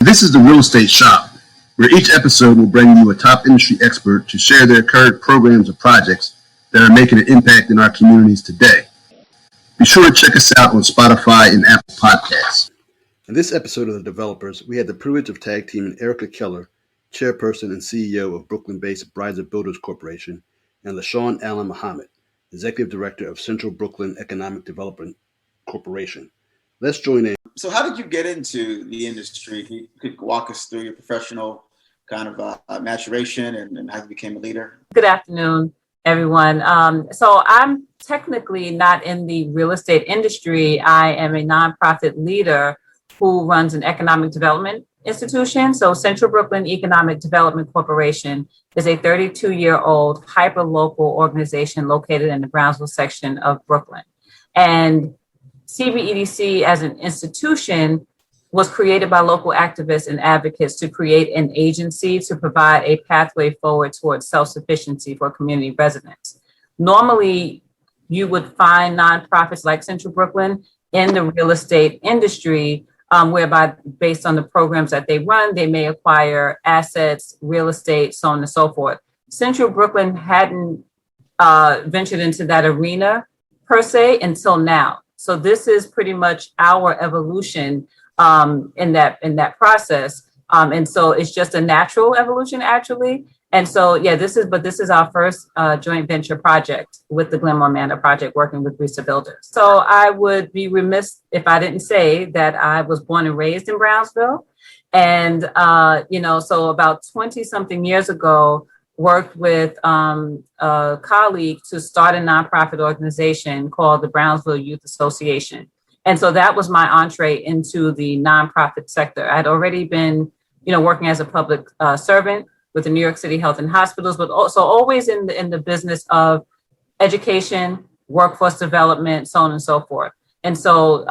This is the Real Estate Shop, where each episode will bring you a top industry expert to share their current programs or projects that are making an impact in our communities today. Be sure to check us out on Spotify and Apple Podcasts. In this episode of The Developers, we had the privilege of tag teaming Ericka Keller, chairperson and CEO of Brooklyn-based Brownsville Builders Corporation, and LaShawn Allen Muhammad, executive director of Central Brooklyn Economic Development Corporation. Let's join in. So how did you get into the industry? You could walk us through your professional kind of maturation and how you became a leader. Good afternoon, everyone. So I'm technically not in the real estate industry. I am a nonprofit leader who runs an economic development institution. So Central Brooklyn Economic Development Corporation is a 32-year-old hyper-local organization located in the Brownsville section of Brooklyn. And CBEDC as an institution was created by local activists and advocates to create an agency to provide a pathway forward towards self-sufficiency for community residents. Normally, you would find nonprofits like Central Brooklyn in the real estate industry, whereby based on the programs that they run, they may acquire assets, real estate, so on and so forth. Central Brooklyn hadn't ventured into that arena per se until now. So this is pretty much our evolution in that process. And so it's just a natural evolution, actually. And so, yeah, this is our first joint venture project with the Glenmore Manor project, working with Redeveloping Builders. So I would be remiss if I didn't say that I was born and raised in Brownsville. And, so about 20 something years ago, worked with a colleague to start a nonprofit organization called the Brownsville Youth Association. And so that was my entree into the nonprofit sector. I'd already been, working as a public servant with the New York City Health and Hospitals, but also always in the business of education, workforce development, so on and so forth. And so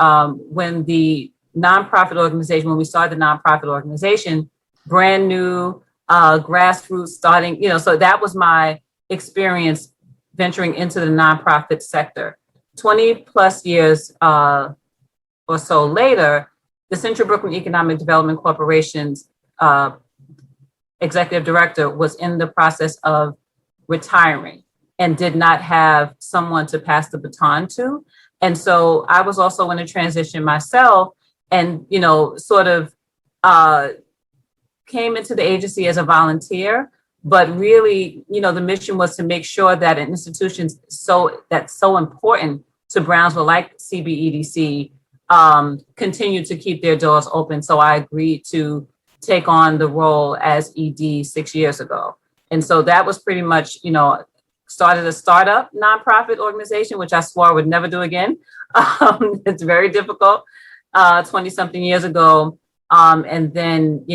when we started the nonprofit organization, brand new, grassroots starting, so that was my experience venturing into the nonprofit sector. 20 plus years or so later, the Central Brooklyn Economic Development Corporation's executive director was in the process of retiring and did not have someone to pass the baton to. And so I was also in a transition myself and, came into the agency as a volunteer, but really, the mission was to make sure that an institution that's so important to Brownsville, like CBEDC, continue to keep their doors open. So I agreed to take on the role as ED 6 years ago. And so that was pretty much, started a startup nonprofit organization, which I swore I would never do again. It's very difficult, 20 something years ago. And then,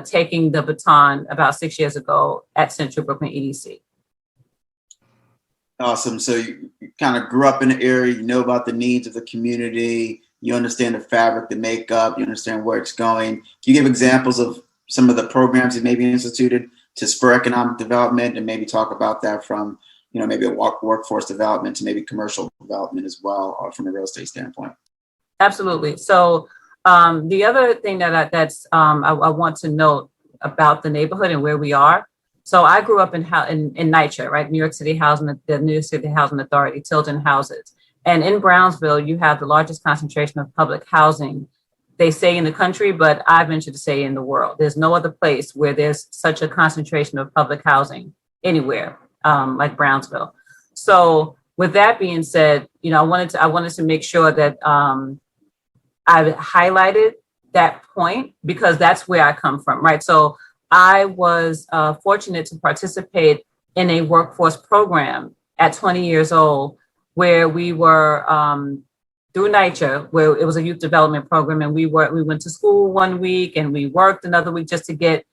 taking the baton about 6 years ago at Central Brooklyn EDC. Awesome. So you kind of grew up in the area, you know about the needs of the community, you understand the fabric, the makeup, you understand where it's going. Can you give examples of some of the programs that may be instituted to spur economic development and maybe talk about that from, maybe a workforce development to maybe commercial development as well, or from a real estate standpoint? Absolutely. So the other thing that I want to note about the neighborhood and where we are. So I grew up in NYCHA, right? New York City Housing, the New York City Housing Authority, Tilden houses. And in Brownsville, you have the largest concentration of public housing, they say in the country, but I venture to say in the world. There's no other place where there's such a concentration of public housing anywhere like Brownsville. So with that being said, I wanted to make sure that I highlighted that point because that's where I come from, right? So I was fortunate to participate in a workforce program at 20 years old where we were through NYCHA, where it was a youth development program, and we went to school one week and we worked another week just to get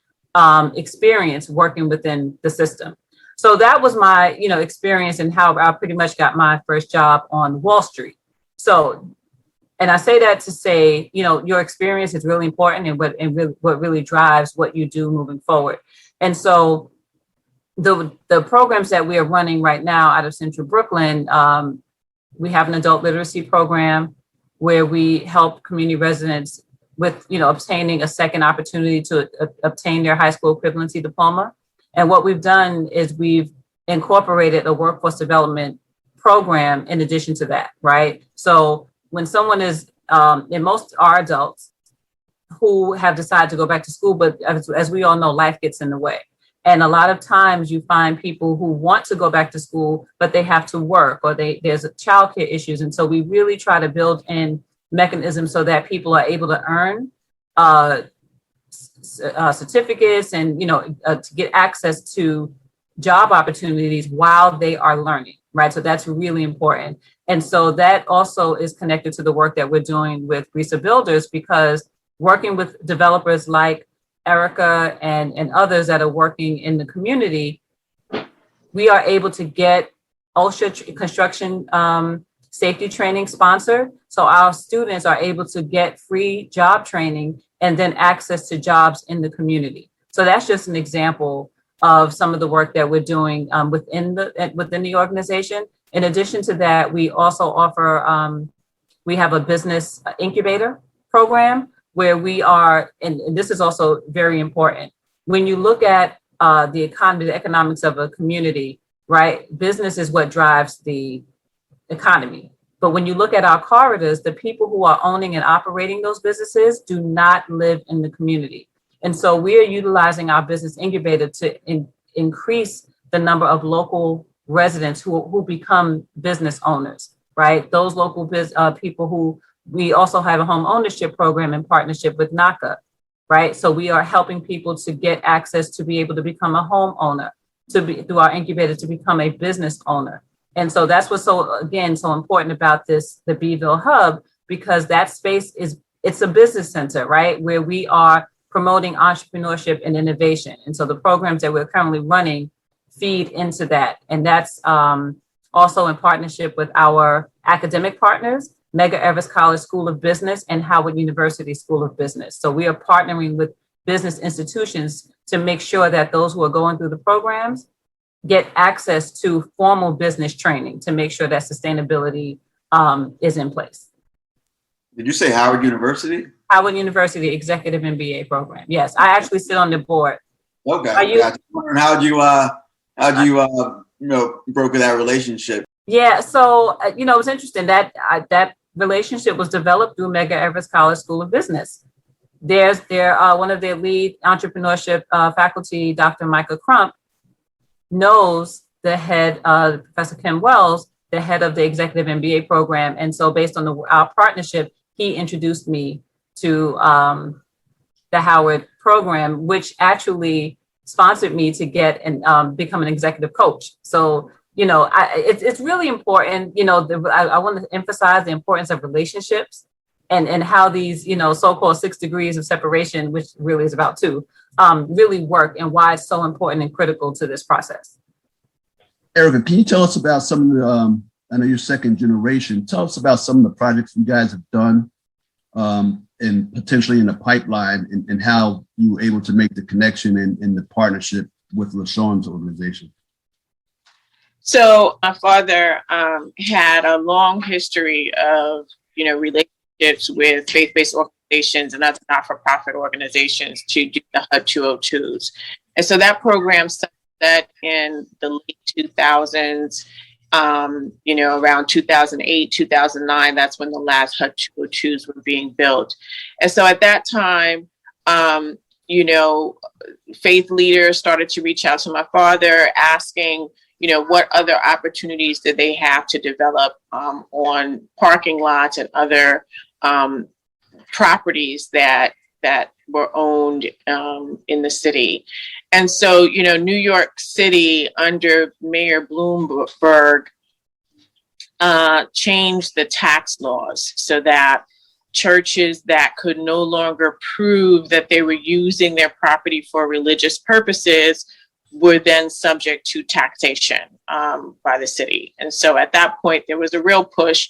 experience working within the system. So that was my, experience and how I pretty much got my first job on Wall Street. So, and I say that to say, your experience is really important and what really drives what you do moving forward. And so the programs that we are running right now out of Central Brooklyn, we have an adult literacy program where we help community residents with, obtaining a second opportunity to obtain their high school equivalency diploma. And what we've done is we've incorporated a workforce development program in addition to that, right? So when someone is, and most are adults who have decided to go back to school, but as we all know, life gets in the way. And a lot of times you find people who want to go back to school, but they have to work, or there's childcare issues. And so we really try to build in mechanisms so that people are able to earn certificates and, to get access to job opportunities while they are learning, right? So that's really important. And so that also is connected to the work that we're doing with Risa Builders, because working with developers like Ericka and others that are working in the community, we are able to get OSHA construction safety training sponsored. So our students are able to get free job training and then access to jobs in the community. So that's just an example of some of the work that we're doing within the organization. In addition to that, we also offer, we have a business incubator program where we are, and this is also very important. When you look at the economy, the economics of a community, right? Business is what drives the economy. But when you look at our corridors, the people who are owning and operating those businesses do not live in the community. And so we are utilizing our business incubator to increase the number of local residents who become business owners, right? Those local people who, we also have a home ownership program in partnership with NACA, right? So we are helping people to get access to be able to become a homeowner, through our incubator, to become a business owner. And so that's what's so important about the Beeville Hub, because that space it's a business center, right? Where we are promoting entrepreneurship and innovation. And so the programs that we're currently running feed into that. And that's also in partnership with our academic partners, Medgar Evers College School of Business and Howard University School of Business. So we are partnering with business institutions to make sure that those who are going through the programs get access to formal business training to make sure that sustainability is in place. Did you say Howard University? Howard University Executive MBA program. Yes, I actually sit on the board. Okay. I was wondering how'd you broker that relationship? Yeah, so it was interesting that that relationship was developed through Medgar Evers College School of Business. There's one of their lead entrepreneurship faculty, Dr. Micah Crump, knows the head, Professor Kim Wells, the head of the executive MBA program. And so based on our partnership, he introduced me to the Howard program, which actually sponsored me to get and become an executive coach. So, it's really important, I want to emphasize the importance of relationships and how these, so-called 6 degrees of separation, which really is about 2, really work, and why it's so important and critical to this process. Ericka, can you tell us about some of the, I know you're second generation, tell us about some of the projects you guys have done and potentially in the pipeline, and how you were able to make the connection in the partnership with LaShawn's organization. So my father had a long history of, relationships with faith-based organizations and other not-for-profit organizations to do the HUD 202s. And so that program started in the late 2000s, around 2008, 2009, that's when the last HUD 202s were being built. And so at that time, faith leaders started to reach out to my father asking, what other opportunities did they have to develop on parking lots and other properties that were owned in the city. And so, New York City under Mayor Bloomberg changed the tax laws so that churches that could no longer prove that they were using their property for religious purposes were then subject to taxation by the city. And so at that point, there was a real push,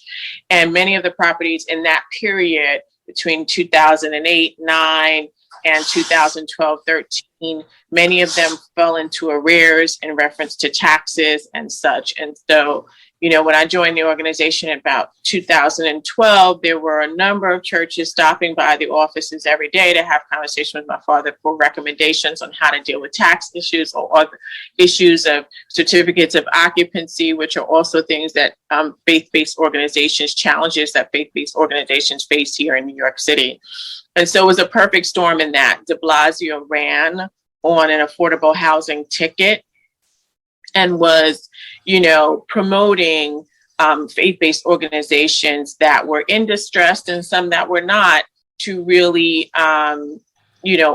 and many of the properties in that period between 2008, 9, and 2012-13, many of them fell into arrears in reference to taxes and such. And so, when I joined the organization in about 2012, there were a number of churches stopping by the offices every day to have conversations with my father for recommendations on how to deal with tax issues or other issues of certificates of occupancy, which are also things that challenges that faith-based organizations face here in New York City. And so it was a perfect storm in that. De Blasio ran on an affordable housing ticket and was, promoting faith-based organizations that were in distress and some that were not, to really,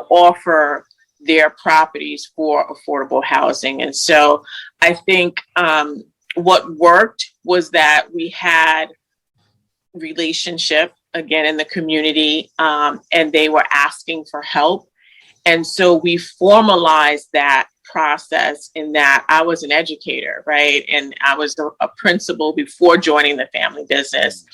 offer their properties for affordable housing. And so I think what worked was that we had relationship again in the community, and they were asking for help. And so we formalized that process in that I was an educator, right? And I was a principal before joining the family business.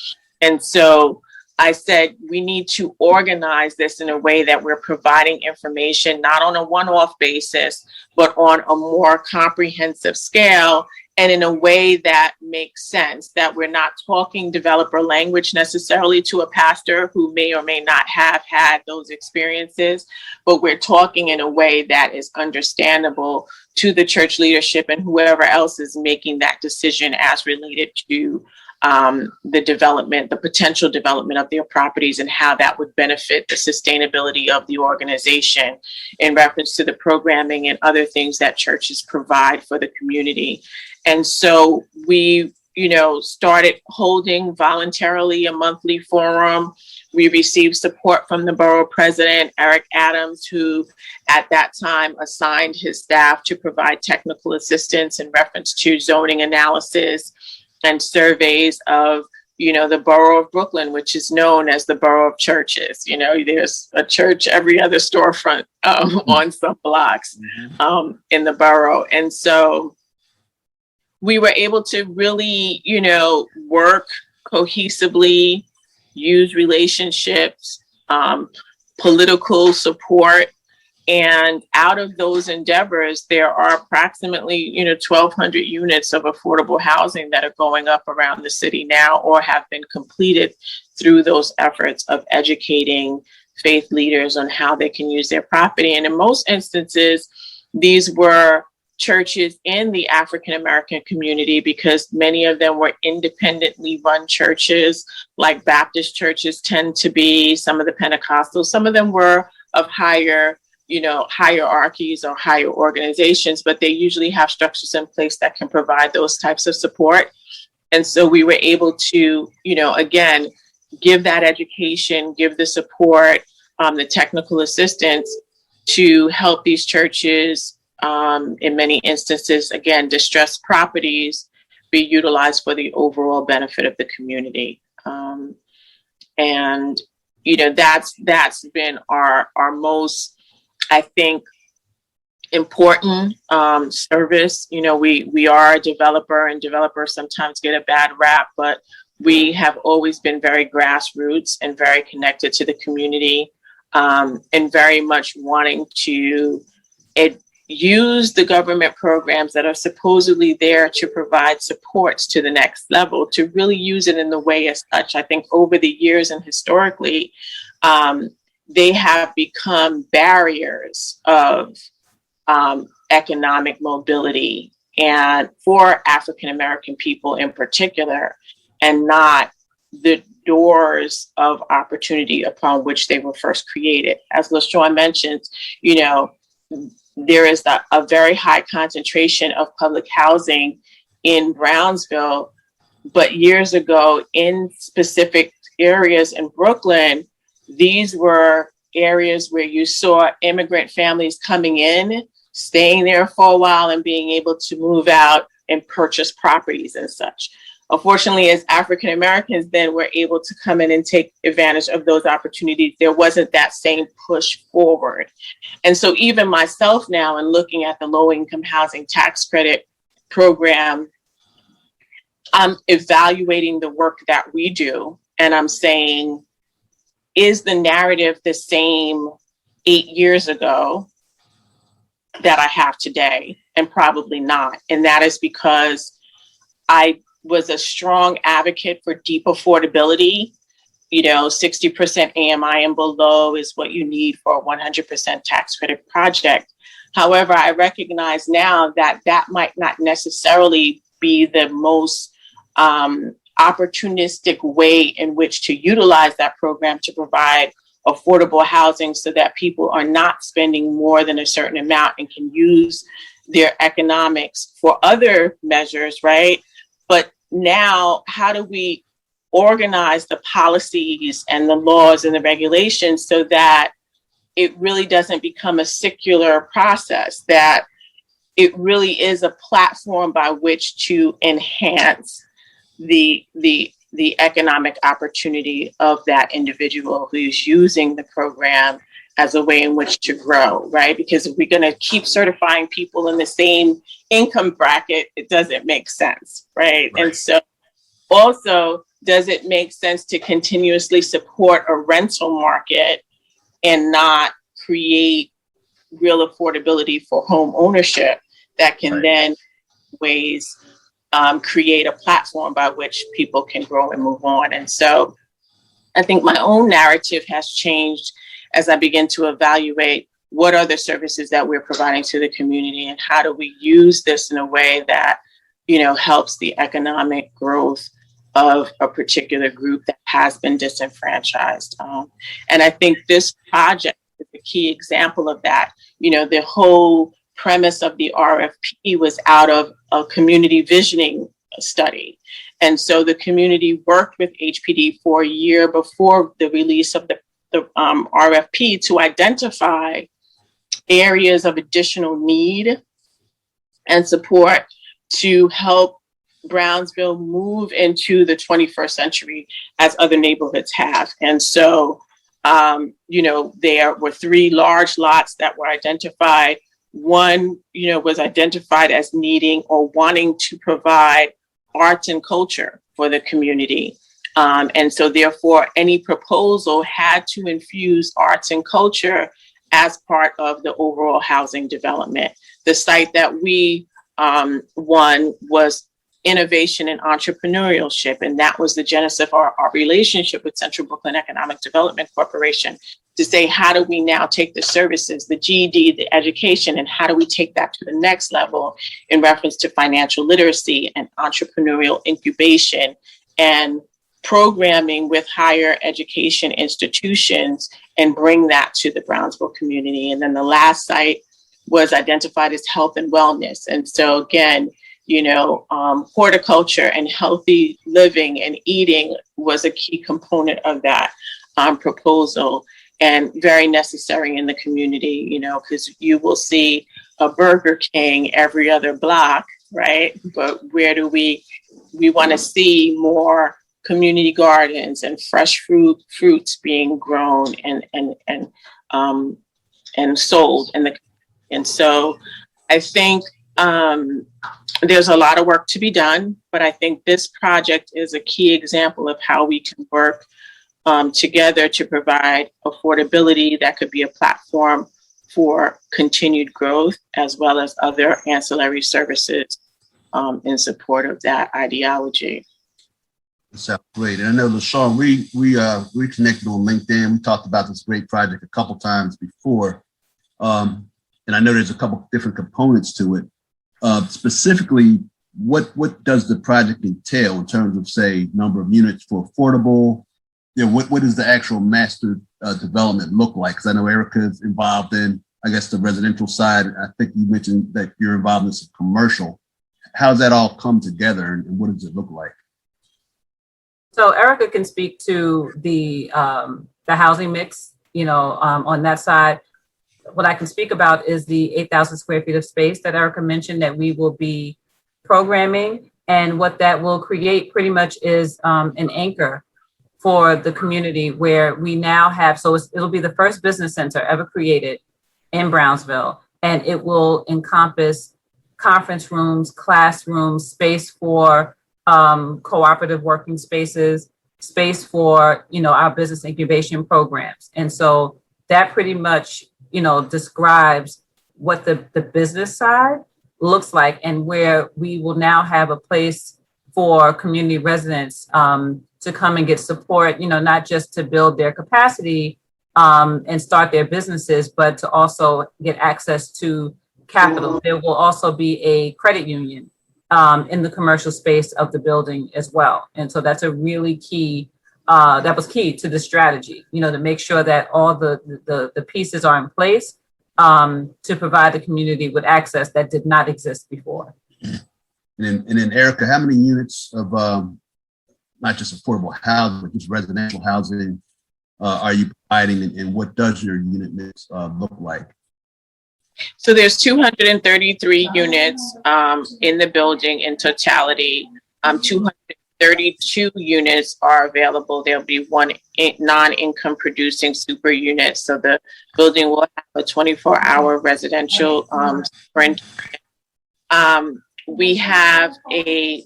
And so I said, we need to organize this in a way that we're providing information, not on a one-off basis, but on a more comprehensive scale, and in a way that makes sense, that we're not talking developer language necessarily to a pastor who may or may not have had those experiences, but we're talking in a way that is understandable to the church leadership and whoever else is making that decision as related to the potential development of their properties and how that would benefit the sustainability of the organization in reference to the programming and other things that churches provide for the community. And so we, started holding voluntarily a monthly forum. We received support from the borough president, Eric Adams, who at that time assigned his staff to provide technical assistance in reference to zoning analysis and surveys of, the borough of Brooklyn, which is known as the borough of churches. There's a church every other storefront on some blocks in the borough. And so we were able to really, work cohesively, use relationships, political support. And out of those endeavors, there are approximately, 1,200 units of affordable housing that are going up around the city now or have been completed through those efforts of educating faith leaders on how they can use their property. And in most instances, these were churches in the African American community, because many of them were independently run churches, like Baptist churches tend to be, some of the Pentecostals, some of them were of higher hierarchies or higher organizations, but they usually have structures in place that can provide those types of support. And so we were able to, again, give that education, give the support, the technical assistance to help these churches, in many instances, again, distressed properties be utilized for the overall benefit of the community. And, that's been our most, I think, important service. We are a developer, and developers sometimes get a bad rap, but we have always been very grassroots and very connected to the community, and very much wanting to use the government programs that are supposedly there to provide supports to the next level, to really use it in the way as such. I think over the years and historically, they have become barriers of economic mobility, and for African American people in particular, and not the doors of opportunity upon which they were first created. As LaShawn mentioned, there is a very high concentration of public housing in Brownsville, but years ago in specific areas in Brooklyn, these were areas where you saw immigrant families coming in, staying there for a while, and being able to move out and purchase properties and such. Unfortunately, as African Americans then were able to come in and take advantage of those opportunities, there wasn't that same push forward. And so even myself now, in looking at the low-income housing tax credit program, I'm evaluating the work that we do, and I'm saying, is the narrative the same 8 years ago that I have today, and probably not. And that is because I was a strong advocate for deep affordability. 60% AMI and below is what you need for a 100% tax credit project. However, I recognize now that that might not necessarily be the most opportunistic way in which to utilize that program to provide affordable housing so that people are not spending more than a certain amount and can use their economics for other measures, right? But now, how do we organize the policies and the laws and the regulations so that it really doesn't become a secular process, that it really is a platform by which to enhance the economic opportunity of that individual who's using the program as a way in which to grow, right? Because if we're going to keep certifying people in the same income bracket, it doesn't make sense, right? And so also, does it make sense to continuously support a rental market and not create real affordability for home ownership that can then ways create a platform by which people can grow and move on? And so I think my own narrative has changed as I begin to evaluate what are the services that we're providing to the community and how do we use this in a way that, helps the economic growth of a particular group that has been disenfranchised. And I think this project is a key example of that. The whole premise of the RFP was out of a community visioning study. And so the community worked with HPD for a year before the release of the RFP to identify areas of additional need and support to help Brownsville move into the 21st century as other neighborhoods have. And so, there were 3 large lots that were identified. One, was identified as needing or wanting to provide arts and culture for the community. And so therefore, any proposal had to infuse arts and culture as part of the overall housing development. The site that we won was innovation and entrepreneurship. And that was the genesis of our relationship with Central Brooklyn Economic Development Corporation to say, how do we now take the services, the GED, the education, and how do we take that to the next level in reference to financial literacy and entrepreneurial incubation and programming with higher education institutions and bring that to the Brownsville community. And then the last site was identified as health and wellness. And so again, horticulture and healthy living and eating was a key component of that proposal and very necessary in the community, because you will see a Burger King every other block, right? But where do we want to see more community gardens and fresh fruits being grown and sold and so I think there's a lot of work to be done, but I think this project is a key example of how we can work together to provide affordability that could be a platform for continued growth, as well as other ancillary services in support of that ideology. That sounds great. And I know, LaShawn, we connected on LinkedIn. We talked about this great project a couple times before. And I know there's a couple different components to it. Specifically, what does the project entail in terms of, say, number of units for affordable? What does the actual master development look like? Because I know Ericka is involved in, I guess, the residential side. I think you mentioned that you're involved in some commercial. How does that all come together, and what does it look like? So Ericka can speak to the housing mix, on that side. What I can speak about is the 8,000 square feet of space that Ericka mentioned that we will be programming. And what that will create pretty much is an anchor for the community where we now have, so it'll be the first business center ever created in Brownsville. And it will encompass conference rooms, classrooms, space for cooperative working spaces, space for, our business incubation programs. And so that pretty much describes what the business side looks like, and where we will now have a place for community residents to come and get support, not just to build their capacity and start their businesses, but to also get access to capital. There will also be a credit union in the commercial space of the building as well. And so that's a really key, that was key to the strategy, to make sure that all the pieces are in place to provide the community with access that did not exist before. And then Ericka, how many units of not just affordable housing, but just residential housing are you providing, and what does your unit mix look like? So there's 233 units in the building in totality. 232 units are available. There'll be one non-income producing super unit. So the building will have a 24-hour residential sprint. We have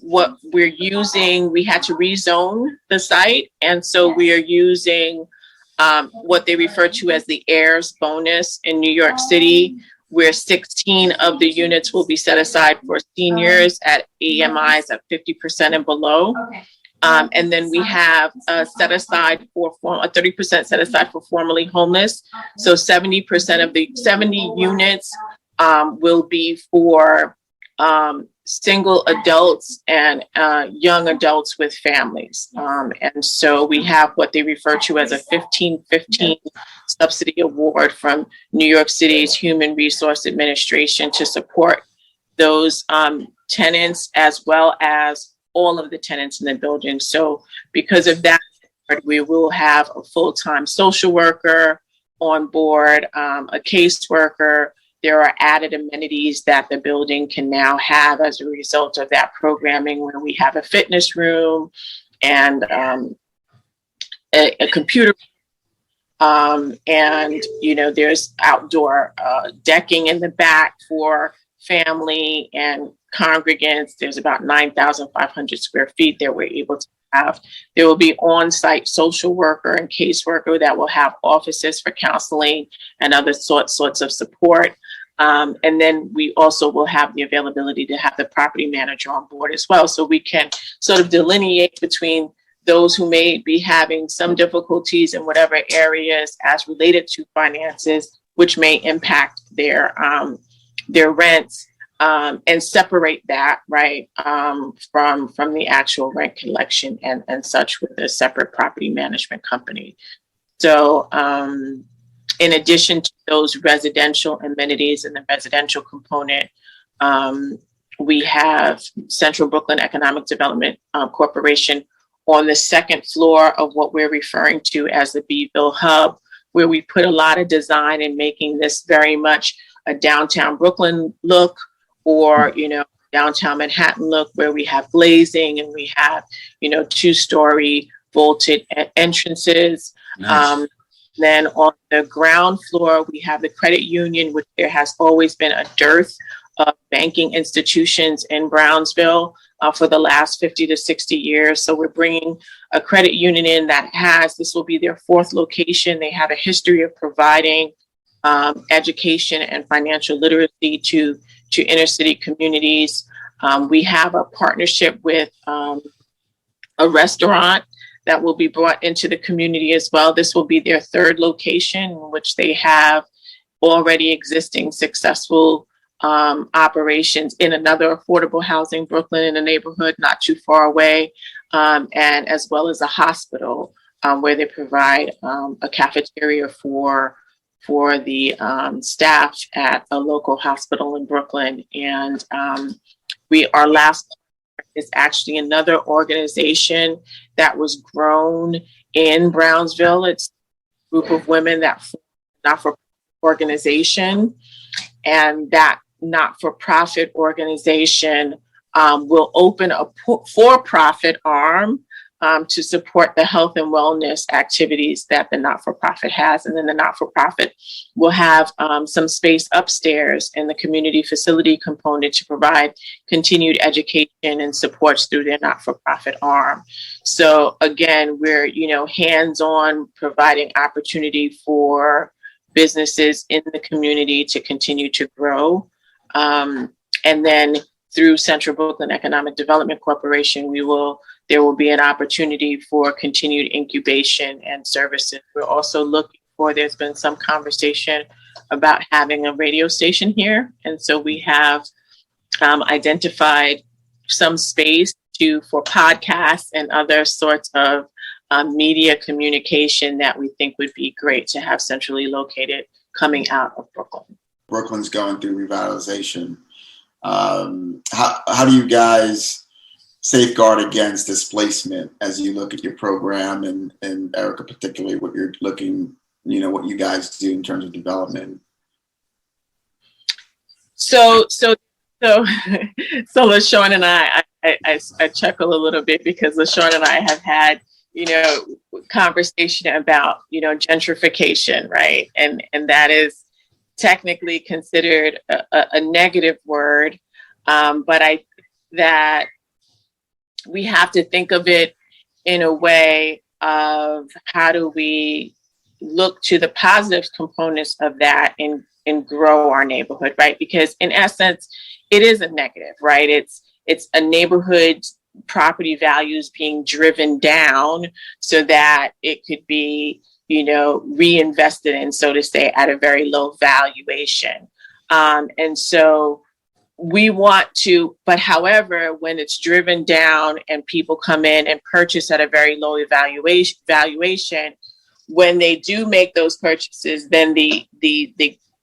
what we're using, we had to rezone the site. And so we are using what they refer to as the heirs bonus in New York City, where 16 of the units will be set aside for seniors at AMIs at 50% and below. And then we have a set aside for a 30% set aside for formerly homeless. So 70% of the 70 units will be for single adults and young adults with families. And so we have what they refer to as a 15-15 subsidy award from New York City's Human Resource Administration to support those tenants, as well as all of the tenants in the building. So because of that, we will have a full-time social worker on board, a caseworker. There are added amenities that the building can now have as a result of that programming, where we have a fitness room and a computer. And, there's outdoor decking in the back for family and congregants. There's about 9,500 square feet that we're able to have. There will be on-site social worker and caseworker that will have offices for counseling and other sorts of support. And then we also will have the availability to have the property manager on board as well. So we can sort of delineate between those who may be having some difficulties in whatever areas as related to finances, which may impact their rents, and separate that, right, from the actual rent collection and such with a separate property management company. So in addition to those residential amenities and the residential component, we have Central Brooklyn Economic Development Corporation on the second floor of what we're referring to as the Beeville Hub, where we put a lot of design in making this very much a downtown Brooklyn look, or, downtown Manhattan look, where we have glazing and we have, 2-story vaulted entrances. Nice. Then on the ground floor, we have the credit union, which there has always been a dearth of banking institutions in Brownsville for the last 50 to 60 years. So we're bringing a credit union in this will be their 4th location. They have a history of providing education and financial literacy to inner city communities. We have a partnership with a restaurant that will be brought into the community as well. This will be their 3rd location, in which they have already existing successful operations in another affordable housing, Brooklyn, in a neighborhood not too far away, and as well as a hospital where they provide a cafeteria for the staff at a local hospital in Brooklyn. And our last is actually another organization that was grown in Brownsville. It's a group of women that form a not-for-profit organization, and that not-for-profit organization will open a for-profit arm to support the health and wellness activities that the not-for-profit has. And then the not-for-profit will have some space upstairs in the community facility component to provide continued education and supports through their not-for-profit arm. So again, we're, hands-on providing opportunity for businesses in the community to continue to grow. And then through Central Brooklyn Economic Development Corporation, there will be an opportunity for continued incubation and services. We're also looking for, there's been some conversation about having a radio station here. And so we have identified some space for podcasts and other sorts of media communication that we think would be great to have centrally located coming out of Brooklyn. Brooklyn's going through revitalization. How do you guys safeguard against displacement as you look at your program and Ericka, particularly what you're looking, what you guys do in terms of development? So LaShawn and I chuckle a little bit because LaShawn and I have had, conversation about, gentrification, right? And that is technically considered a negative word. But that we have to think of it in a way of how do we look to the positive components of that and grow our neighborhood, right? Because in essence, it is a negative, right? It's a neighborhood property values being driven down so that it could be, reinvested in, so to say, at a very low valuation. And so we want to, but however, when it's driven down and people come in and purchase at a very low valuation, when they do make those purchases, then the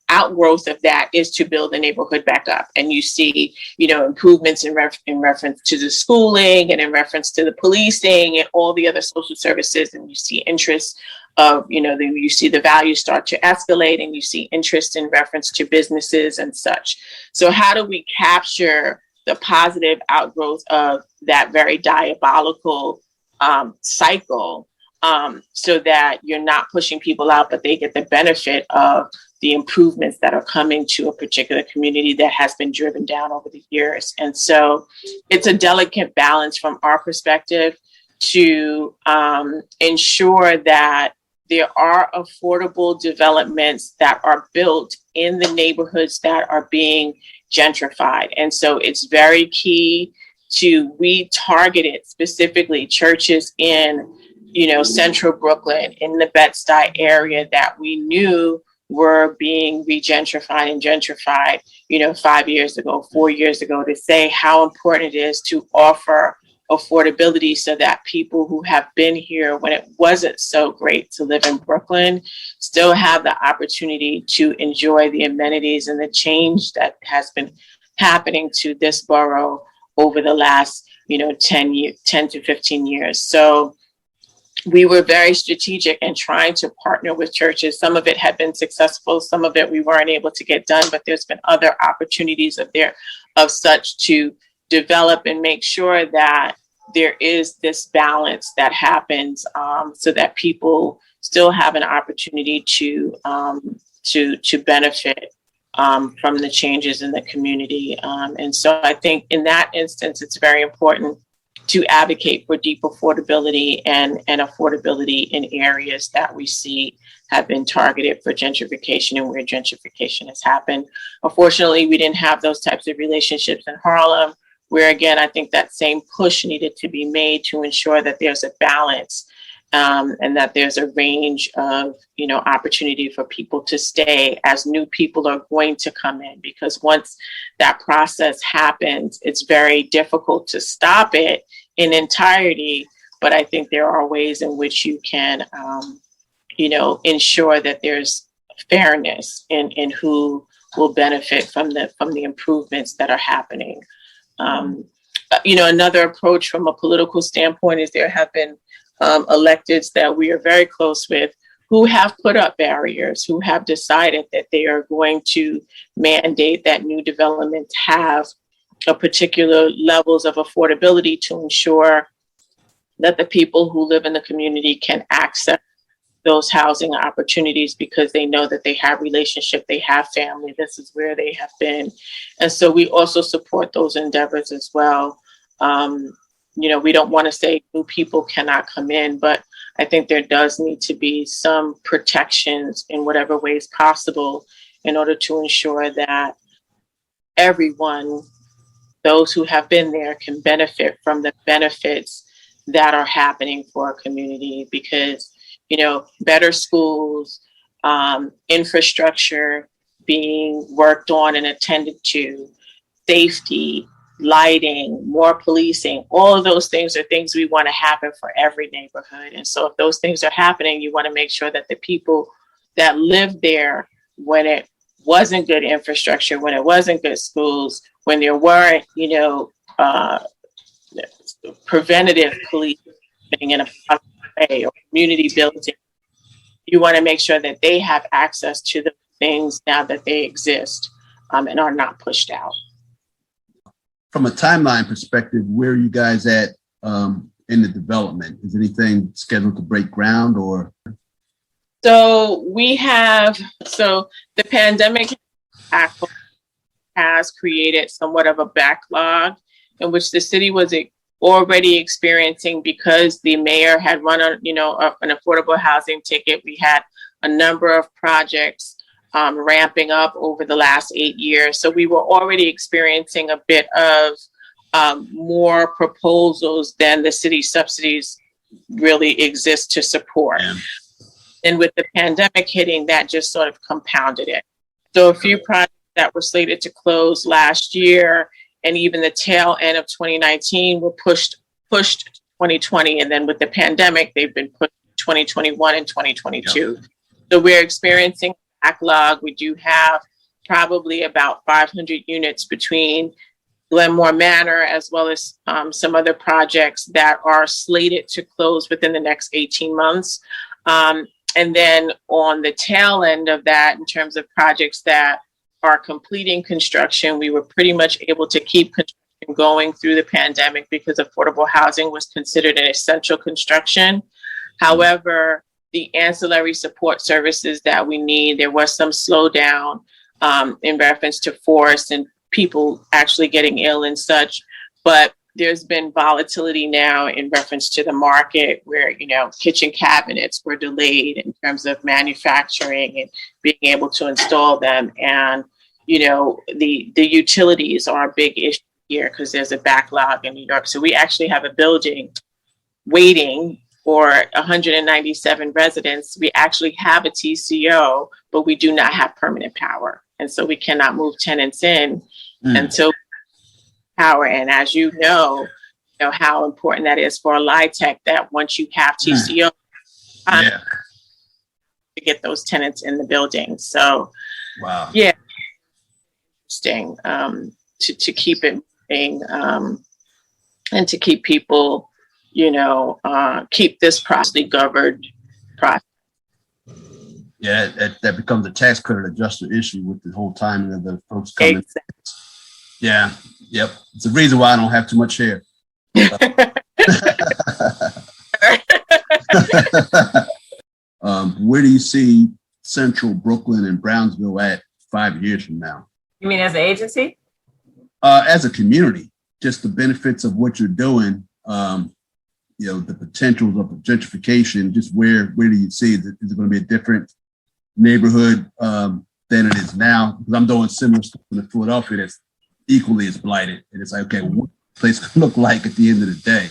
outgrowth of that is to build the neighborhood back up. And you see, improvements in reference to the schooling and in reference to the policing and all the other social services. And you see interest of, you see the values start to escalate and you see interest in reference to businesses and such. So how do we capture the positive outgrowth of that very diabolical cycle so that you're not pushing people out, but they get the benefit of the improvements that are coming to a particular community that has been driven down over the years. And so it's a delicate balance from our perspective to ensure that there are affordable developments that are built in the neighborhoods that are being gentrified. And so it's very key we targeted specifically churches in, Central Brooklyn, in the Bed-Stuy area that we knew were being re-gentrified and gentrified, 5 years ago, 4 years ago, to say how important it is to offer affordability so that people who have been here when it wasn't so great to live in Brooklyn still have the opportunity to enjoy the amenities and the change that has been happening to this borough over the last, 10 to 15 years. So we were very strategic in trying to partner with churches. Some of it had been successful, some of it we weren't able to get done, but there's been other opportunities of such to develop and make sure that there is this balance that happens so that people still have an opportunity to benefit from the changes in the community. And so I think in that instance, it's very important to advocate for deep affordability and affordability in areas that we see have been targeted for gentrification and where gentrification has happened. Unfortunately, we didn't have those types of relationships in Harlem, where again, I think that same push needed to be made to ensure that there's a balance and that there's a range of, opportunity for people to stay as new people are going to come in, because once that process happens, it's very difficult to stop it in entirety. But I think there are ways in which you can, ensure that there's fairness in who will benefit from the improvements that are happening. Another approach from a political standpoint is there have been electeds that we are very close with who have put up barriers, who have decided that they are going to mandate that new developments have a particular levels of affordability to ensure that the people who live in the community can access those housing opportunities because they know that they have relationship, they have family, this is where they have been. And so we also support those endeavors as well. We don't want to say new people cannot come in, but I think there does need to be some protections in whatever ways possible in order to ensure that everyone, those who have been there, can benefit from the benefits that are happening for our community. Because, you know, better schools, infrastructure being worked on and attended to, safety, lighting, more policing, all of those things are things we want to happen for every neighborhood. And so if those things are happening, you want to make sure that the people that live there, when it wasn't good infrastructure, when it wasn't good schools, when there weren't, you know, preventative policing in a way, or community building, you want to make sure that they have access to the things now that they exist, and are not pushed out. From a timeline perspective, where are you guys at in the development? Is anything scheduled to break ground or? So the pandemic has created somewhat of a backlog in which the city was already experiencing, because the mayor had run an affordable housing ticket. We had a number of projects ramping up over the last 8 years. So we were already experiencing a bit of more proposals than the city subsidies really exist to support. Yeah. And with the pandemic hitting, that just sort of compounded it. So a few projects that were slated to close last year and even the tail end of 2019 were pushed 2020. And then with the pandemic, they've been pushed 2021 and 2022. Yep. So we're experiencing backlog. We do have probably about 500 units between Glenmore Manor as well as some other projects that are slated to close within the next 18 months. And then on the tail end of that, in terms of projects that are completing construction, we were pretty much able to keep construction going through the pandemic because affordable housing was considered an essential construction. However, the ancillary support services that we need, there was some slowdown in reference to forest and people actually getting ill and such. But there's been volatility now in reference to the market where, you know, kitchen cabinets were delayed in terms of manufacturing and being able to install them. And, you know, the utilities are a big issue here because there's a backlog in New York. So we actually have a building waiting for 197 residents. We actually have a TCO, but we do not have permanent power. And so we cannot move tenants in until power. And as you know how important that is for a LIHTC, that once you have TCO, to get those tenants in the building. So, wow. Yeah, interesting to keep it moving and to keep people, keep this properly governed process. Yeah, that becomes a tax credit adjuster issue with the whole timing of the folks coming. Exactly. Yeah, yep. It's the reason why I don't have too much hair. Where do you see Central Brooklyn and Brownsville at 5 years from now? You mean as an agency? As a community, just the benefits of what you're doing, the potentials of gentrification, just where do you see? Is it going to be a different neighborhood than it is now? Because I'm doing similar stuff in Philadelphia that's equally as blighted. And it's like, okay, what the place can look like at the end of the day?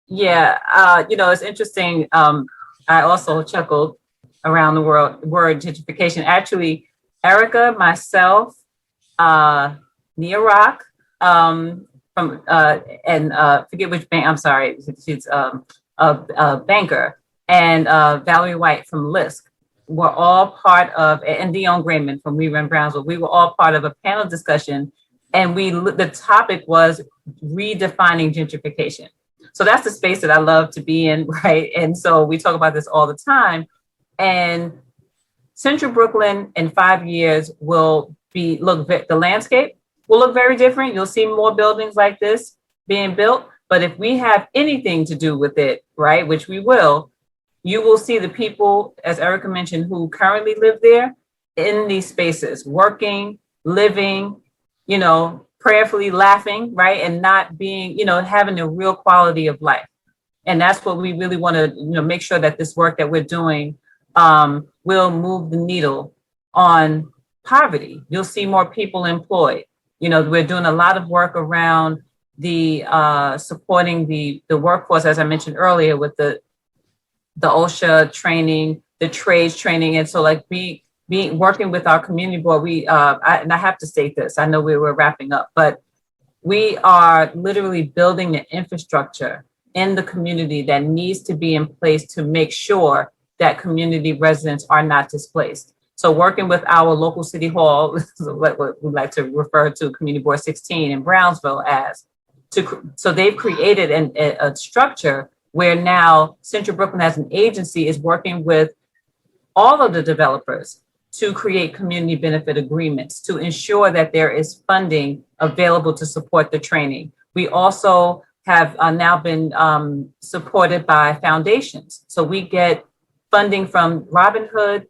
It's interesting. I also chuckled around the word gentrification. Actually, Ericka, myself, Nia Rock, forget which bank, I'm sorry, she's a banker, and Valerie White from LISC were all part of, and Dion Grayman from We Run Brownsville, we were all part of a panel discussion, and the topic was redefining gentrification. So that's the space that I love to be in, right? And so we talk about this all the time. And Central Brooklyn in 5 years the landscape will look very different. You'll see more buildings like this being built. But if we have anything to do with it, right, which we will, you will see the people, as Ericka mentioned, who currently live there in these spaces, working, living, prayerfully laughing, right? And not being, having a real quality of life. And that's what we really want to, make sure that this work that we're doing will move the needle on poverty. You'll see more people employed. We're doing a lot of work around the supporting the workforce, as I mentioned earlier, with the OSHA training, the trades training. And so working with our community board, and I have to state this, I know we were wrapping up, but we are literally building the infrastructure in the community that needs to be in place to make sure that community residents are not displaced. So working with our local city hall, what we like to refer to Community Board 16 in Brownsville so they've created a structure where now Central Brooklyn as an agency is working with all of the developers to create community benefit agreements to ensure that there is funding available to support the training. We also have now been supported by foundations. So we get funding from Robin Hood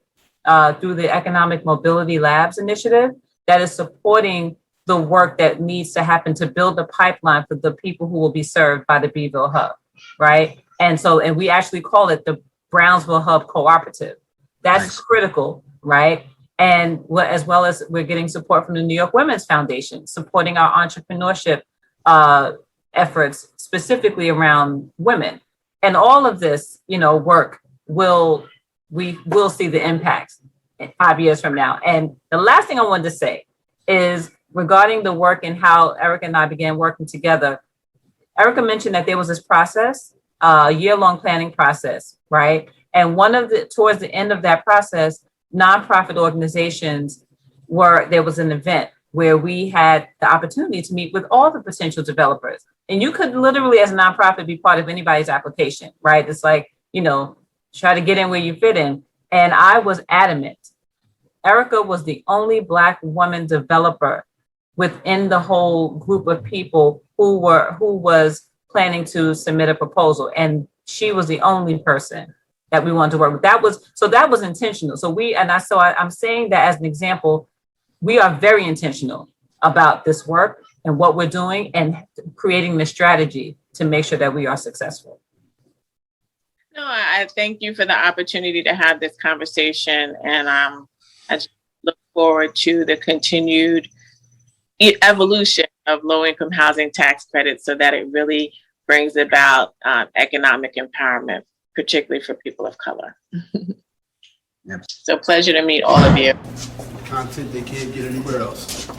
through the Economic Mobility Labs initiative that is supporting the work that needs to happen to build the pipeline for the people who will be served by the Beeville Hub, right? And we actually call it the Brownsville Hub Cooperative. That's nice. Critical, right? And as well as we're getting support from the New York Women's Foundation, supporting our entrepreneurship efforts specifically around women. And all of this, work we will see the impacts 5 years from now. And the last thing I wanted to say is regarding the work and how Ericka and I began working together. Ericka mentioned that there was this process, a year-long planning process, right? And towards the end of that process, nonprofit organizations there was an event where we had the opportunity to meet with all the potential developers. And you could literally, as a nonprofit, be part of anybody's application, right? It's like, try to get in where you fit in. And I was adamant. Ericka was the only Black woman developer within the whole group of people who was planning to submit a proposal. And she was the only person that we wanted to work with. That was intentional. I'm saying that as an example. We are very intentional about this work and what we're doing and creating the strategy to make sure that we are successful. No, I thank you for the opportunity to have this conversation. And I just look forward to the continued evolution of low-income housing tax credits so that it really brings about economic empowerment, particularly for people of color. Yep. So pleasure to meet all of you. Content they can't get anywhere else.